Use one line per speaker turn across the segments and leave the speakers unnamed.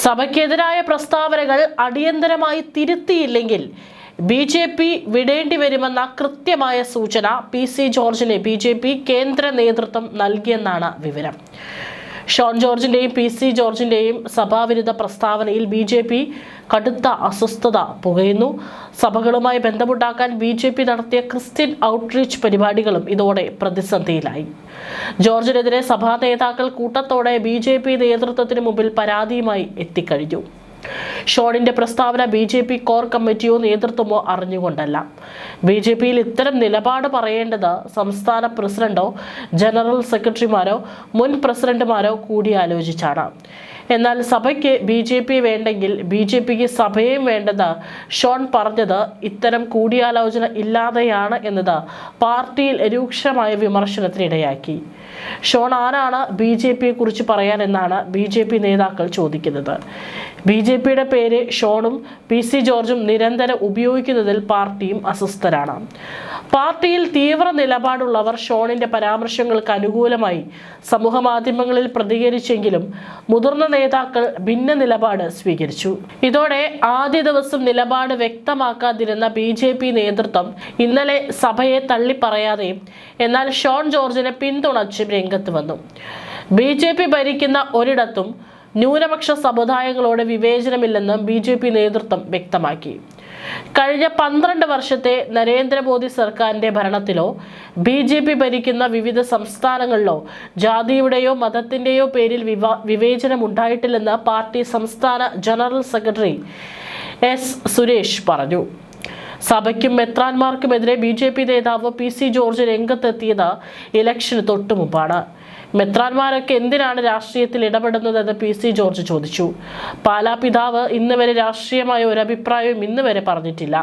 സഭയ്ക്കെതിരായ പ്രസ്താവനകൾ അടിയന്തരമായി തിരുത്തിയില്ലെങ്കിൽ BJP വിടേണ്ടി വരുമെന്ന കൃത്യമായ സൂചന PC ജോർജിന് BJP കേന്ദ്ര നേതൃത്വം നൽകിയെന്നാണ് വിവരം. ഷോൺ ജോർജിന്റെയും PC ജോർജിന്റെയും സഭാവിരുദ്ധ പ്രസ്താവനയിൽ BJP കടുത്ത അസ്വസ്ഥത പുകയുന്നു. സഭകളുമായി ബന്ധമുണ്ടാക്കാൻ BJP നടത്തിയ ക്രിസ്ത്യൻ ഔട്ട്റീച്ച് പരിപാടികളും ഇതോടെ പ്രതിസന്ധിയിലായി. ജോർജിനെതിരെ സഭാ നേതാക്കൾ കൂട്ടത്തോടെ BJP നേതൃത്വത്തിന് മുമ്പിൽ പരാതിയുമായി എത്തിക്കഴിഞ്ഞു. ഷോണിന്റെ പ്രസ്താവന BJP കോർ കമ്മിറ്റിയോ നേതൃത്വമോ അറിഞ്ഞുകൊണ്ടല്ല. BJPയിൽ ഇത്തരം നിലപാട് പറയേണ്ടത് സംസ്ഥാന പ്രസിഡന്റോ ജനറൽ സെക്രട്ടറിമാരോ മുൻ പ്രസിഡന്റുമാരോ കൂടിയാലോചിച്ചാണ്. എന്നാൽ സഭയ്ക്ക് BJP വേണ്ടെങ്കിൽ BJPക്ക് സഭയും വേണ്ടത് ഷോൺ പറഞ്ഞത് ഇത്തരം കൂടിയാലോചന ഇല്ലാതെയാണ് എന്നത് പാർട്ടിയിൽ രൂക്ഷമായ വിമർശനത്തിനിടയാക്കി. ഷോൺ ആരാണ് BJPയെ കുറിച്ച് പറയാൻ എന്നാണ് BJP നേതാക്കൾ ചോദിക്കുന്നത്. BJPയുടെ പേര് ഷോണും PC ജോർജും നിരന്തരം ഉപയോഗിക്കുന്നതിൽ പാർട്ടിയും അസ്വസ്ഥരാണ്. പാർട്ടിയിൽ തീവ്ര നിലപാടുള്ളവർ ഷോണിന്റെ പരാമർശങ്ങൾക്ക് അനുകൂലമായി സമൂഹ മാധ്യമങ്ങളിൽ പ്രതികരിച്ചെങ്കിലും മുതിർന്ന നേതാക്കൾ ഭിന്ന നിലപാട് സ്വീകരിച്ചു. ഇതോടെ ആദ്യ ദിവസം നിലപാട് വ്യക്തമാക്കാതിരുന്ന BJP നേതൃത്വം ഇന്നലെ സഭയെ തള്ളിപ്പറയാതെയും എന്നാൽ ഷോൺ ജോർജിനെ പിന്തുണച്ചും രംഗത്ത് വന്നു. BJP ഭരിക്കുന്ന ഒരിടത്തും ന്യൂനപക്ഷ സമുദായങ്ങളോട് വിവേചനമില്ലെന്ന് BJP നേതൃത്വം വ്യക്തമാക്കി. കഴിഞ്ഞ 12 വർഷത്തെ നരേന്ദ്രമോദി സർക്കാരിന്റെ ഭരണത്തിലോ BJP ഭരിക്കുന്ന വിവിധ സംസ്ഥാനങ്ങളിലോ ജാതിയുടെയോ മതത്തിന്റെയോ പേരിൽ വിവേചനം ഉണ്ടായിട്ടില്ലെന്ന് പാർട്ടി സംസ്ഥാന ജനറൽ സെക്രട്ടറി S. സുരേഷ് പറഞ്ഞു. സഭയ്ക്കും മെത്രാന്മാർക്കുമെതിരെ BJP നേതാവ് PC ജോർജ് രംഗത്തെത്തിയത് ഇലക്ഷന് തൊട്ടുമുമ്പാണ്. മെത്രാന്മാരൊക്കെ എന്തിനാണ് രാഷ്ട്രീയത്തിൽ ഇടപെടുന്നതെന്ന് PC ജോർജ് ചോദിച്ചു. പാലാ പിതാവ് ഇന്ന് വരെ രാഷ്ട്രീയമായ ഒരു അഭിപ്രായവും ഇന്ന് വരെ പറഞ്ഞിട്ടില്ല.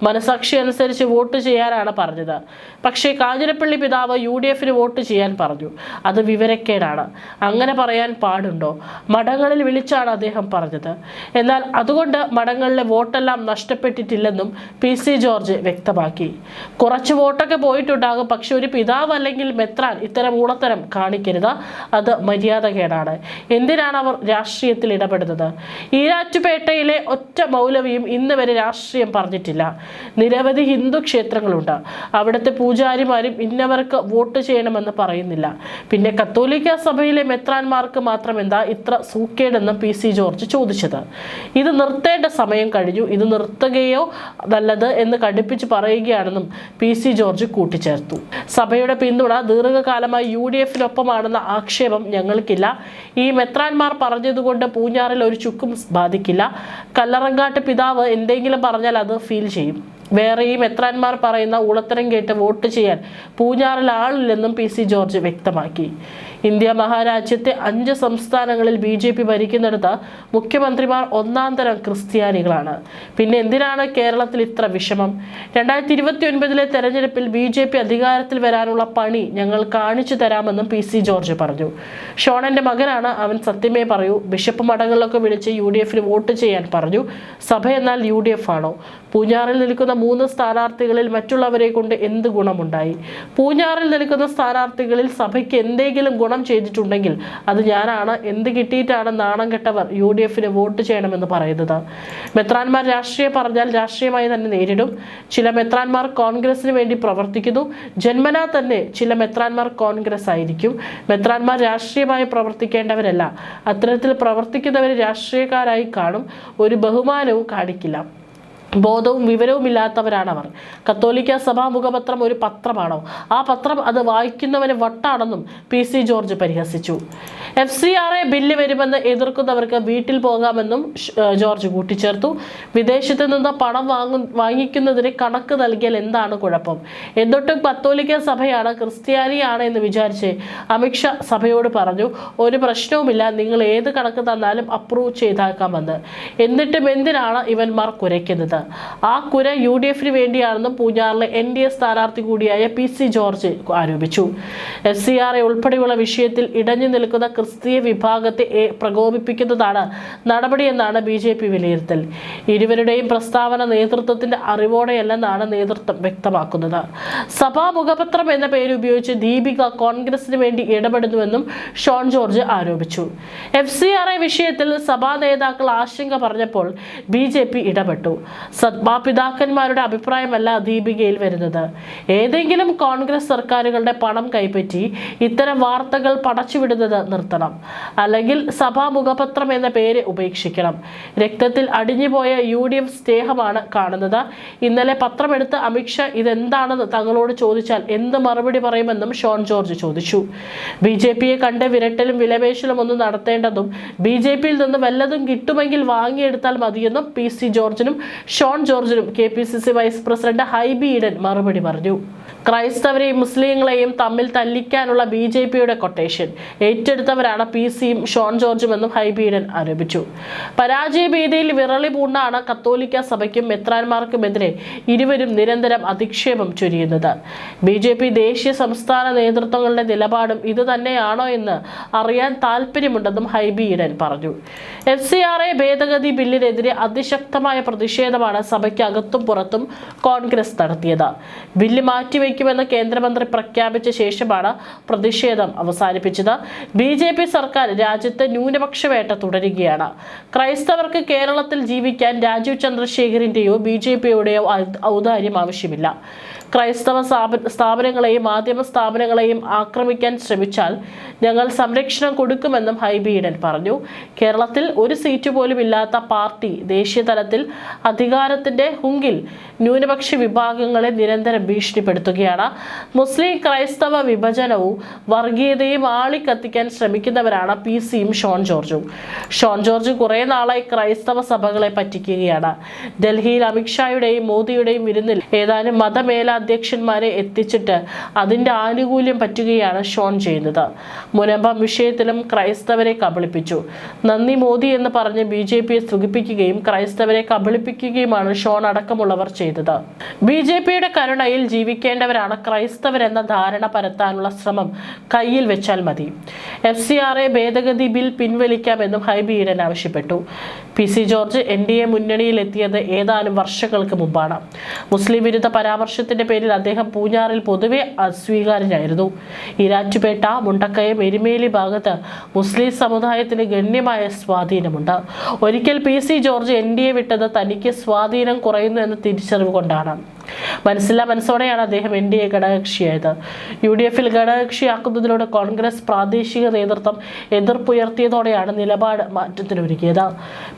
മനസാക്ഷി അനുസരിച്ച് വോട്ട് ചെയ്യാനാണ് പറഞ്ഞത്. പക്ഷേ കാഞ്ഞിരപ്പള്ളി പിതാവ് UDFന് വോട്ട് ചെയ്യാൻ പറഞ്ഞു. അത് വിവരക്കേടാണ്. അങ്ങനെ പറയാൻ പാടുണ്ടോ? മഠങ്ങളിൽ വിളിച്ചാണ് അദ്ദേഹം പറഞ്ഞത്. എന്നാൽ അതുകൊണ്ട് മഠങ്ങളിലെ വോട്ടെല്ലാം നഷ്ടപ്പെട്ടിട്ടില്ലെന്നും PC ജോർജ് വ്യക്തമാക്കി. കുറച്ച് വോട്ടൊക്കെ പോയിട്ടുണ്ടാകും. പക്ഷെ ഒരു പിതാവ് അല്ലെങ്കിൽ മെത്രാൻ ഇത്തരം ഊളത്തരം കാണിക്കരുത്. അത് മര്യാദകേടാണ്. എന്തിനാണ് അവർ രാഷ്ട്രീയത്തിൽ ഇടപെടുന്നത്? ഈരാറ്റുപേട്ടയിലെ ഒറ്റ മൗലവിയും ഇന്ന് വരെ രാഷ്ട്രീയം പറഞ്ഞിട്ടില്ല. നിരവധി ഹിന്ദു ക്ഷേത്രങ്ങളുണ്ട്. അവിടുത്തെ പൂജാരിമാരും ഇന്നവർക്ക് വോട്ട് ചെയ്യണമെന്ന് പറയുന്നില്ല. പിന്നെ കത്തോലിക്ക സഭയിലെ മെത്രാന്മാർക്ക് മാത്രം എന്താ ഇത്ര സൂക്കേടെന്ന് PC ജോർജ് ചോദിച്ചത്. ഇത് നിർത്തേണ്ട സമയം കഴിഞ്ഞു. ഇത് നിർത്തുകയോ നല്ലത് എന്ന് കടുപ്പിച്ച് പറയുകയാണെന്നും PC ജോർജ് കൂട്ടിച്ചേർത്തു. സഭയുടെ പിന്തുണ ദീർഘകാലമായി UDFനൊപ്പമാണെന്ന ആക്ഷേപം ഞങ്ങൾക്കില്ല. ഈ മെത്രാന്മാർ പറഞ്ഞതുകൊണ്ട് പൂഞ്ഞാറിൽ ഒരു ചുക്കും ബാധിക്കില്ല. കല്ലറങ്ങാട്ട് പിതാവ് എന്തെങ്കിലും പറഞ്ഞാൽ അത് ഫീൽ ചെയ്യും. വേറെ ഈ മെത്രാന്മാർ പറയുന്ന ഉളത്തരം കേട്ട് വോട്ട് ചെയ്യാൻ പൂഞ്ഞാറിൽ ആളില്ലെന്നും PC ജോർജ് വ്യക്തമാക്കി. ഇന്ത്യ മഹാരാജ്യത്തെ 5 സംസ്ഥാനങ്ങളിൽ BJP ഭരിക്കുന്നിടത്ത് മുഖ്യമന്ത്രിമാർ ഒന്നാം തരം ക്രിസ്ത്യാനികളാണ്. പിന്നെ എന്തിനാണ് കേരളത്തിൽ ഇത്ര വിഷമം? 2029 തെരഞ്ഞെടുപ്പിൽ BJP അധികാരത്തിൽ വരാനുള്ള പണി ഞങ്ങൾ കാണിച്ചു തരാമെന്നും PC ജോർജ് പറഞ്ഞു. ഷോണന്റെ മകനാണ്, അവൻ സത്യമേ പറയൂ. ബിഷപ്പ് മഠങ്ങളിലൊക്കെ വിളിച്ച് UDFന് വോട്ട് ചെയ്യാൻ പറഞ്ഞു. സഭ എന്നാൽ UDF ആണോ? പൂഞ്ഞാറിൽ നിൽക്കുന്ന 3 സ്ഥാനാർത്ഥികളിൽ മറ്റുള്ളവരെ കൊണ്ട് എന്ത് ഗുണമുണ്ടായി? പൂഞ്ഞാറിൽ നിൽക്കുന്ന സ്ഥാനാർത്ഥികളിൽ സഭയ്ക്ക് എന്തെങ്കിലും ഗുണം ചെയ്തിട്ടുണ്ടെങ്കിൽ അത് ഞാനാണ്. എന്ത് കിട്ടിയിട്ടാണ് നാണം കെട്ടവർ UDFന് വോട്ട് ചെയ്യണമെന്ന് പറയുന്നത്? മെത്രാന്മാർ രാഷ്ട്രീയം പറഞ്ഞാൽ രാഷ്ട്രീയമായി തന്നെ നേരിടും. ചില മെത്രാന്മാർ കോൺഗ്രസിന് വേണ്ടി പ്രവർത്തിക്കുന്നു. ജന്മനാ തന്നെ ചില മെത്രാന്മാർ കോൺഗ്രസ് ആയിരിക്കും. മെത്രാന്മാർ രാഷ്ട്രീയമായി പ്രവർത്തിക്കേണ്ടവരല്ല. അത്തരത്തിൽ പ്രവർത്തിക്കുന്നവർ രാഷ്ട്രീയക്കാരായി കാണും. ഒരു ബഹുമാനവും കാണിക്കില്ല. ബോധവും വിവരവുമില്ലാത്തവരാണവർ. കത്തോലിക്ക സഭാ മുഖപത്രം ഒരു പത്രമാണോ? ആ പത്രം അത് വായിക്കുന്നവന് വട്ടാണെന്നും PC ജോർജ് പരിഹസിച്ചു. FCRA ബില്ല് വരുമെന്ന് എതിർക്കുന്നവർക്ക് വീട്ടിൽ പോകാമെന്നും ജോർജ് കൂട്ടിച്ചേർത്തു. വിദേശത്ത് നിന്ന് പണം വാങ്ങിക്കുന്നതിന് കണക്ക് നൽകിയാൽ എന്താണ് കുഴപ്പം? എന്നിട്ടും കത്തോലിക്ക സഭയാണ് ക്രിസ്ത്യാനിയാണ് എന്ന് വിചാരിച്ച് അമിത്ഷാ സഭയോട് പറഞ്ഞു, ഒരു പ്രശ്നവുമില്ല, നിങ്ങൾ ഏത് കണക്ക് തന്നാലും അപ്രൂവ് ചെയ്താക്കാമെന്ന്. എന്നിട്ടും എന്തിനാണ് ഇവന്മാർ കുരയ്ക്കുന്നത്? ആ കുര UDFന് വേണ്ടിയാണെന്നും പൂഞ്ഞാറിലെ NDA സ്ഥാനാർത്ഥി കൂടിയായ PC ജോർജ് ആരോപിച്ചു. FCRA ഉൾപ്പെടെയുള്ള വിഷയത്തിൽ ഇടഞ്ഞു നിൽക്കുന്ന ക്രിസ്തീയ വിഭാഗത്തെ പ്രകോപിപ്പിക്കുന്നതാണ് നടപടിയെന്നാണ് BJP വിലയിരുത്തൽ. ഇരുവരുടെയും പ്രസ്താവന നേതൃത്വത്തിന്റെ അറിവോടെയല്ലെന്നാണ് നേതൃത്വം വ്യക്തമാക്കുന്നത്. സഭാ മുഖപത്രം എന്ന പേര് ഉപയോഗിച്ച് ദീപിക കോൺഗ്രസിന് വേണ്ടി ഇടപെടുന്നുവെന്നും ഷോൺ ജോർജ് ആരോപിച്ചു. FCRA വിഷയത്തിൽ സഭാ നേതാക്കൾ ആശങ്ക പറഞ്ഞപ്പോൾ BJP ഇടപെട്ടു. സദ്മാപിതാക്കന്മാരുടെ അഭിപ്രായമല്ല ദീപികയിൽ വരുന്നത്. ഏതെങ്കിലും കോൺഗ്രസ് സർക്കാരുകളുടെ പണം കൈപ്പറ്റി ഇത്തരം വാർത്തകൾ പടച്ചുവിടുന്നത് നിർത്തണം, അല്ലെങ്കിൽ സഭാ മുഖപത്രം എന്ന പേര് ഉപേക്ഷിക്കണം. രക്തത്തിൽ അടിഞ്ഞുപോയ UDF സ്നേഹമാണ് കാണുന്നത്. ഇന്നലെ പത്രമെടുത്ത് അമിത്ഷാ ഇതെന്താണെന്ന് തങ്ങളോട് ചോദിച്ചാൽ എന്ത് മറുപടി പറയുമെന്നും ഷോൺ ജോർജ് ചോദിച്ചു. BJPയെ കണ്ട് വിരട്ടലും വിലപേശലും ഒന്നും നടത്തേണ്ടതും BJPയിൽ നിന്ന് വല്ലതും കിട്ടുമെങ്കിൽ വാങ്ങിയെടുത്താൽ മതിയെന്നും PC ജോർജിനും ഷോൺ ജോർജിനും KPCC vice president Hibi Eden മറുപടി പറഞ്ഞു. ക്രൈസ്തവരെയും മുസ്ലിങ്ങളെയും തമ്മിൽ തല്ലിക്കാനുള്ള BJPയുടെ കൊട്ടേഷൻ ഏറ്റെടുത്തവരാണ് PCയും ഷോൺ ജോർജുമെന്നും ഹൈബി ഈഡൻ ആരോപിച്ചു. പരാജയഭീതിയിൽ വിറളി പൂണ്ടാണ് കത്തോലിക്ക സഭയ്ക്കും മെത്രാന്മാർക്കുമെതിരെ ഇരുവരും നിരന്തരം അധിക്ഷേപം ചൊരിയുന്നത്. BJP ദേശീയ സംസ്ഥാന നേതൃത്വങ്ങളുടെ നിലപാടും ഇത് തന്നെയാണോ എന്ന് അറിയാൻ താല്പര്യമുണ്ടെന്നും ഹൈബി ഈഡൻ പറഞ്ഞു. FCRA ഭേദഗതി ബില്ലിനെതിരെ അതിശക്തമായ പ്രതിഷേധമാണ് സഭയ്ക്ക് അകത്തും പുറത്തും കോൺഗ്രസ് നടത്തിയത്. ബില്ല് മാറ്റിവെക്കുമെന്ന് കേന്ദ്രമന്ത്രി പ്രഖ്യാപിച്ച ശേഷമാണ് പ്രതിഷേധം അവസാനിപ്പിച്ചത്. BJP സർക്കാർ രാജ്യത്ത് ന്യൂനപക്ഷ വേട്ട തുടരുകയാണ്. ക്രൈസ്തവർക്ക് കേരളത്തിൽ ജീവിക്കാൻ രാജീവ് ചന്ദ്രശേഖറിന്റെയോ BJPയുടെയോ ഔദാര്യം ആവശ്യമില്ല. ക്രൈസ്തവ സ്ഥാപനങ്ങളെയും മാധ്യമ സ്ഥാപനങ്ങളെയും ആക്രമിക്കാൻ ശ്രമിച്ചാൽ ഞങ്ങൾ സംരക്ഷണം കൊടുക്കുമെന്നും ഹൈബി ഈഡൻ പറഞ്ഞു. കേരളത്തിൽ ഒരു സീറ്റ് പോലും ഇല്ലാത്ത പാർട്ടി ദേശീയ തലത്തിൽ അധികാരത്തിന്റെ ഹുങ്കിൽ ന്യൂനപക്ഷ വിഭാഗങ്ങളെ നിരന്തരം ഭീഷണിപ്പെടുത്തുകയാണ്. മുസ്ലിം ക്രൈസ്തവ വിഭജനവും വർഗീയതയും ആളിക്കത്തിക്കാൻ ശ്രമിക്കുന്നവരാണ് PCയും ഷോൺ ജോർജും. ഷോൺ ജോർജ് കുറെ നാളായി ക്രൈസ്തവ സഭകളെ പറ്റിക്കുകയാണ്. ഡൽഹിയിൽ അമിത്ഷായുടെയും മോദിയുടെയും വിരുന്നിൽ ഏതാനും മതമേലധ്യക്ഷന്മാരെ എത്തിച്ചിട്ട് അതിന്റെ ആനുകൂല്യം പറ്റുകയാണ് ഷോൺ ചെയ്യുന്നത്. മുനമ്പം വിഷയത്തിലും ക്രൈസ്തവരെ കബളിപ്പിച്ചു. നന്ദി മോദി എന്ന് പറഞ്ഞ് BJPയെ സുഖിപ്പിക്കുകയും ക്രൈസ്തവരെ കബളിപ്പിക്കുകയുമാണ് ഷോൺ അടക്കമുള്ളവർ ചെയ്തത്. BJPയുടെ കരുണയിൽ ജീവിക്കേണ്ടവരാണ് ക്രൈസ്തവരെന്ന ധാരണ പരത്താനുള്ള ശ്രമം കയ്യിൽ വെച്ചാൽ മതി. FCRA ഭേദഗതി ബിൽ പിൻവലിക്കാമെന്നും ഹൈബി ഈഡൻ ആവശ്യപ്പെട്ടു. PC ജോർജ് NDA മുന്നണിയിലെത്തിയത് ഏതാനും വർഷങ്ങൾക്ക് മുമ്പാണ്. മുസ്ലിം വിരുദ്ധ പരാമർശത്തിന്റെ പേരിൽ അദ്ദേഹം പൂഞ്ഞാറിൽ പൊതുവെ അസ്വീകാര്യനായിരുന്നു. ഈരാറ്റുപേട്ട, മുണ്ടക്കയം, എരുമേലി ഭാഗത്ത് മുസ്ലിം സമുദായത്തിന് ഗണ്യമായ സ്വാധീനമുണ്ട്. ഒരിക്കൽ PC ജോർജ് NDA വിട്ടത് തനിക്ക് സ്വാധീനം കുറയുന്നു എന്ന തിരിച്ചറിവ് കൊണ്ടാണ്. മനസ്സോടെയാണ് അദ്ദേഹം NDA ഘടകകക്ഷിയായത്. UDFൽ ഘടകകക്ഷിയാക്കുന്നതിലൂടെ കോൺഗ്രസ് പ്രാദേശിക നേതൃത്വം എതിർപ്പുയർത്തിയതോടെയാണ് നിലപാട് മാറ്റത്തിനൊരുക്കിയത്.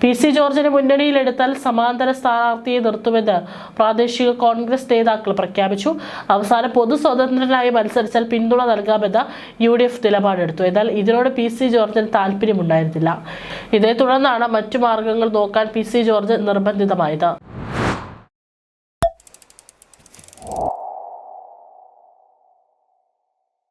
PC ജോർജിനെ മുന്നണിയിലെടുത്താൽ സമാന്തര സ്ഥാനാർത്ഥിയെ നിർത്തുമെന്ന് പ്രാദേശിക കോൺഗ്രസ് നേതാക്കൾ പ്രഖ്യാപിച്ചു. അവസാനം പൊതു സ്വതന്ത്രനായി മത്സരിച്ചാൽ പിന്തുണ നൽകാമെന്ന് UDF നിലപാടെടുത്തു. എന്നാൽ ഇതിനോട് PC ജോർജിന് താല്പര്യമുണ്ടായിരുന്നില്ല. ഇതേ തുടർന്നാണ് മറ്റു മാർഗങ്ങൾ നോക്കാൻ PC ജോർജ് നിർബന്ധിതമായത്.